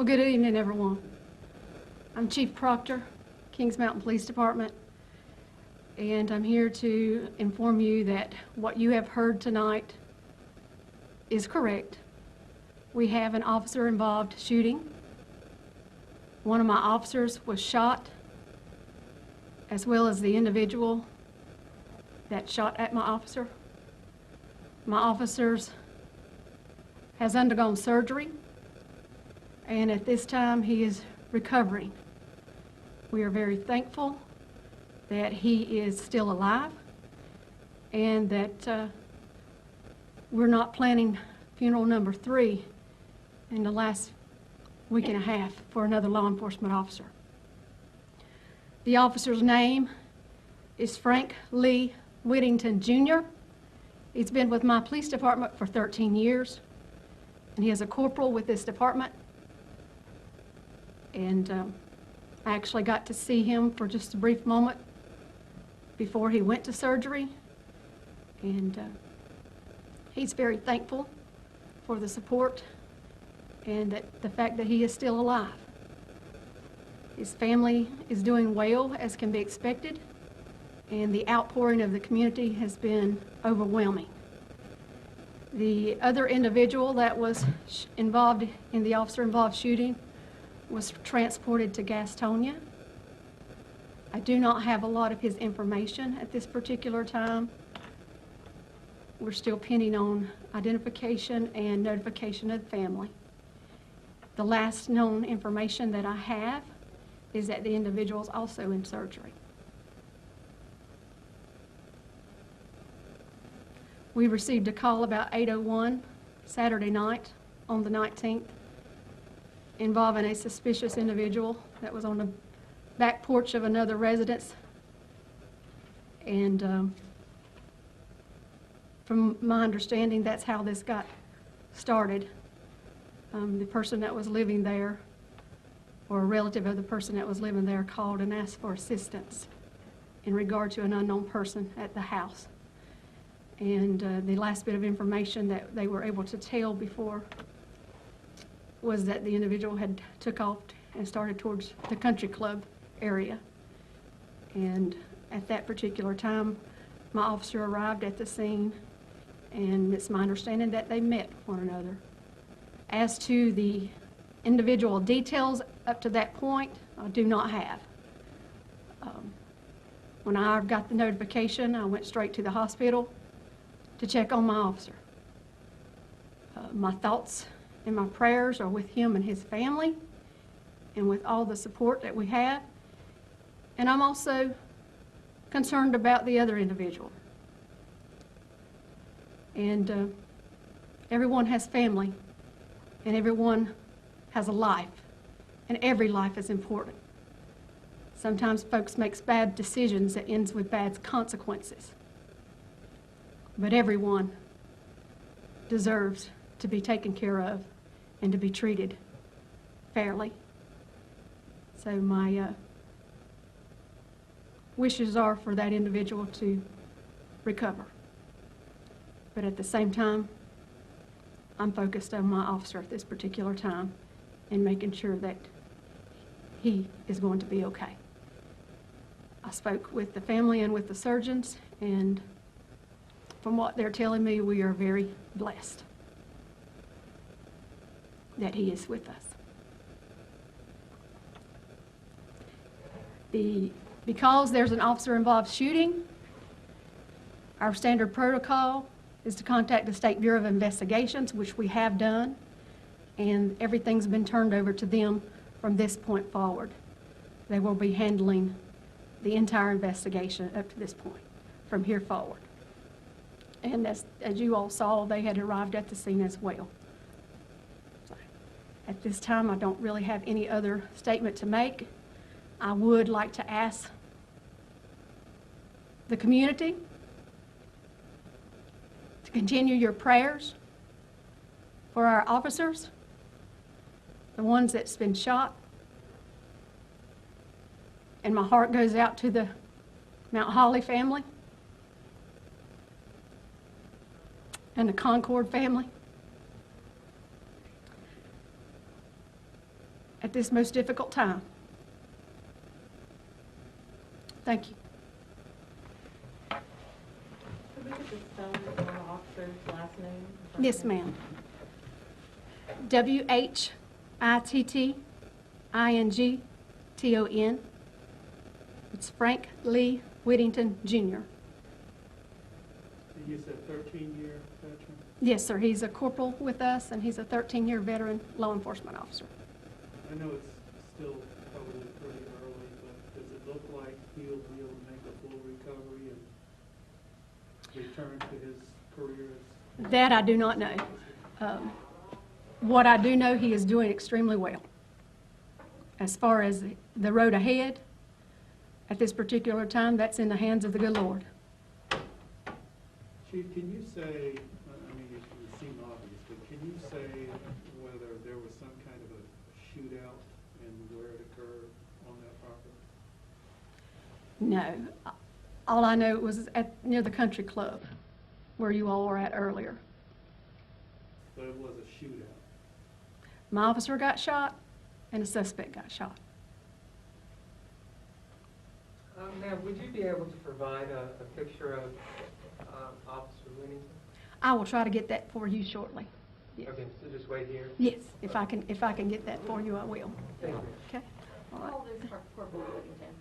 Well, good evening, everyone. I'm Chief Proctor, Kings Mountain Police Department, and I'm here to inform you that what you have heard tonight is correct. We have an officer-involved shooting. One of my officers was shot, as well as the individual that shot at my officer. My officer has undergone surgery, and at this time he is recovering. We are very thankful that he is still alive and that we're not planning funeral number 3 in the last week and a half for another law enforcement officer. The officer's name is Frank Lee Whittington, Jr. He's been with my police department for 13 years, and he is a corporal with this department. And I actually got to see him for just a brief moment before he went to surgery, and he's very thankful for the support and the fact that he is still alive. His family is doing well, as can be expected, and the outpouring of the community has been overwhelming. The other individual that was involved in the officer-involved shooting was transported to Gastonia. I do not have a lot of his information at this particular time. We're still pending on identification and notification of the family. The last known information that I have is that the individual is also in surgery. We received a call about 8:01 Saturday night on the 19th involving a suspicious individual that was on the back porch of another residence. And from my understanding, that's how this got started. The person that was living there, or a relative of the person that was living there, called and asked for assistance in regard to an unknown person at the house. And the last bit of information that they were able to tell before was that the individual had took off and started towards the country club area. And at that particular time, my officer arrived at the scene, and it's my understanding that they met one another. As to the individual details up to that point, I do not have. When I got the notification, I went straight to the hospital to check on my officer. My thoughts and my prayers are with him and his family and with all the support that we have. And I'm also concerned about the other individual. And everyone has family, and everyone has a life, and every life is important. Sometimes folks make bad decisions that ends with bad consequences. But everyone deserves to be taken care of and to be treated fairly. So my wishes are for that individual to recover. But at the same time, I'm focused on my officer at this particular time and making sure that he is going to be okay. I spoke with the family and with the surgeons, and from what they're telling me, we are very blessed that he is with us. Because there's an officer-involved shooting, our standard protocol is to contact the State Bureau of Investigations, which we have done, and everything's been turned over to them from this point forward. They will be handling the entire investigation up to this point, from here forward. And as you all saw, they had arrived at the scene as well. So, at this time, I don't really have any other statement to make. I would like to ask the community to continue your prayers for our officers, the ones that's been shot. And my heart goes out to the Mount Holly family and the Concord family. at this most difficult time. Thank you. Could we get the spelling of the officer's last name? Yes, ma'am. Whittington. It's Frank Lee Whittington, Jr. You said 13-year veteran? Yes, sir. He's a corporal with us, and he's a 13-year veteran law enforcement officer. I know it's still probably pretty early, but does it look like he'll be able to make a full recovery and return to his career as... That I do not know. What I do know, he is doing extremely well. As far as the road ahead, at this particular time, that's in the hands of the good Lord. Chief, can you say, I mean, it would seem obvious, but can you say whether there was some kind of a shootout and where it occurred on that property? No. All I know was near the country club, where you all were at earlier. But it was a shootout. My officer got shot, and a suspect got shot. Ma'am, would you be able to provide a picture of Officer Whittington? I will try to get that for you shortly. Yes. Okay, so just wait here. Yes, if I can get that for you, I will. Thank you. Okay. All right. How old is Corporal Whittington?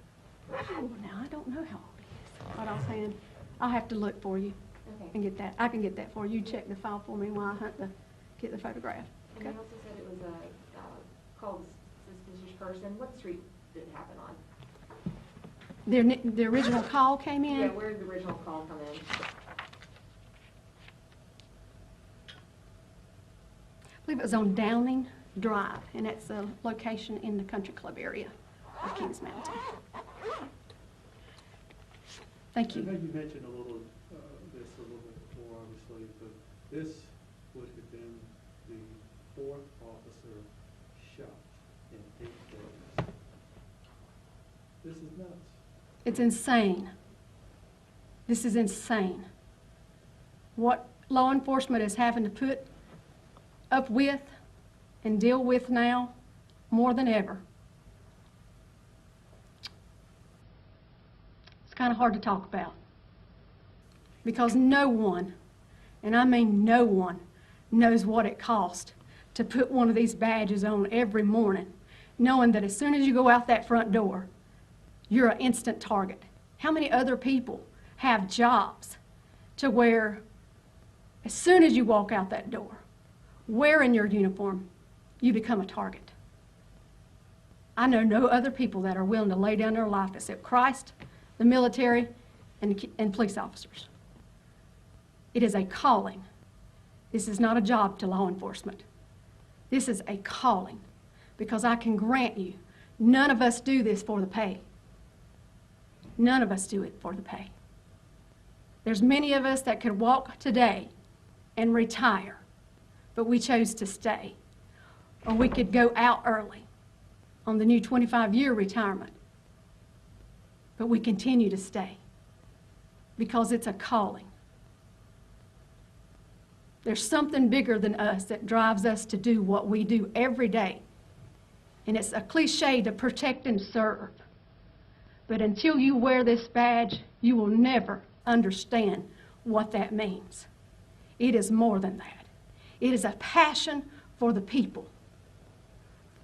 Oh, now I don't know how old he is. But I was saying, I'll have to look for you and Okay. get that. I can get that for you. You check the file for me while I hunt get the photograph. And Okay. you also said it was a called suspicious person. What street did it happen on? The original call came in. Yeah, where did the original call come in? I believe it was on Downing Drive, and that's a location in the country club area of Kings Mountain. Thank I know you. you mentioned a little bit before, obviously, but this would have been the fourth officer shot in 8 days. This is nuts. It's insane. This is insane. What law enforcement is having to put up with and deal with now more than ever. It's kind of hard to talk about because no one, and I mean no one, knows what it costs to put one of these badges on every morning, knowing that as soon as you go out that front door, you're an instant target. How many other people have jobs to where as soon as you walk out that door, wearing your uniform, you become a target? I know no other people that are willing to lay down their life except Christ, the military, and police officers. It is a calling. This is not a job to law enforcement. This is a calling, because I can grant you, none of us do this for the pay. None of us do it for the pay. There's many of us that could walk today and retire, but we chose to stay. Or we could go out early on the new 25-year retirement, but we continue to stay because it's a calling. There's something bigger than us that drives us to do what we do every day. And it's a cliche to protect and serve. But until you wear this badge, you will never understand what that means. It is more than that. It is a passion for the people.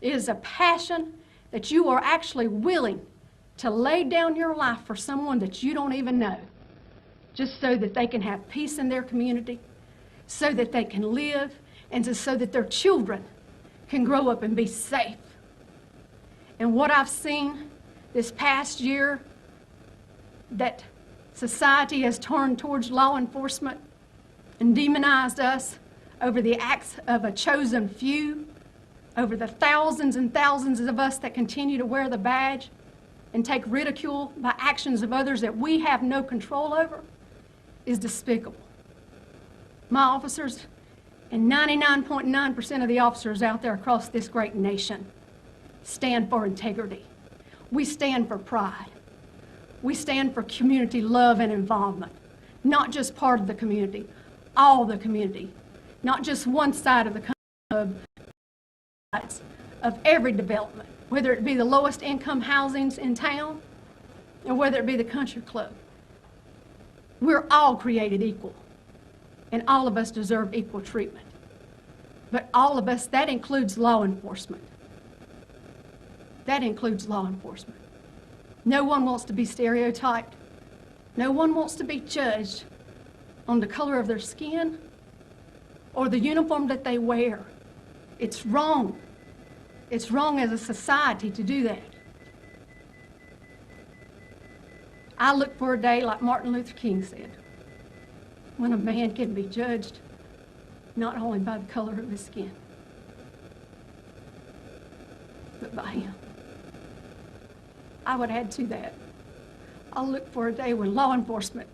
It is a passion that you are actually willing to lay down your life for someone that you don't even know, just so that they can have peace in their community, so that they can live, and so that their children can grow up and be safe. And what I've seen this past year, that society has turned towards law enforcement and demonized us over the acts of a chosen few, over the thousands and thousands of us that continue to wear the badge and take ridicule by actions of others that we have no control over, is despicable. My officers and 99.9% of the officers out there across this great nation stand for integrity. We stand for pride. We stand for community love and involvement. Not just part of the community, all the community. Not just one side of the country, of every development, whether it be the lowest income housings in town or whether it be the country club. We're all created equal, and all of us deserve equal treatment. But all of us, that includes law enforcement. That includes law enforcement. No one wants to be stereotyped. No one wants to be judged on the color of their skin or the uniform that they wear. It's wrong. It's wrong as a society to do that. I look for a day, like Martin Luther King said, when a man can be judged not only by the color of his skin, but by him. I would add to that, I'll look for a day when law enforcement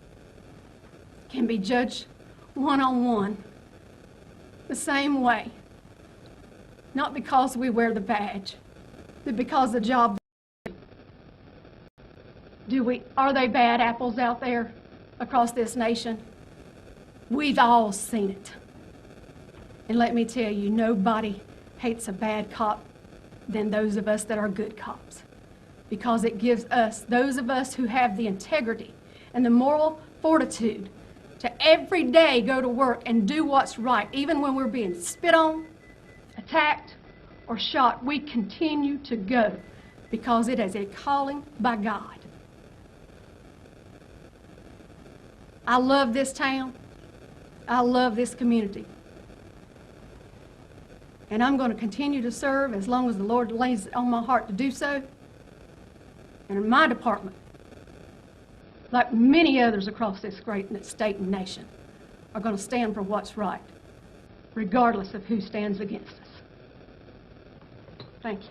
can be judged one-on-one the same way, not because we wear the badge, but because the job. Are they bad apples out there across this nation? We've all seen it. And let me tell you, nobody hates a bad cop than those of us that are good cops. Because it gives us, those of us who have the integrity and the moral fortitude to every day go to work and do what's right, even when we're being spit on, attacked, or shot, we continue to go because it is a calling by God. I love this town. I love this community. And I'm going to continue to serve as long as the Lord lays it on my heart to do so. And in my department, like many others across this great state and nation, are going to stand for what's right, regardless of who stands against us. Thank you.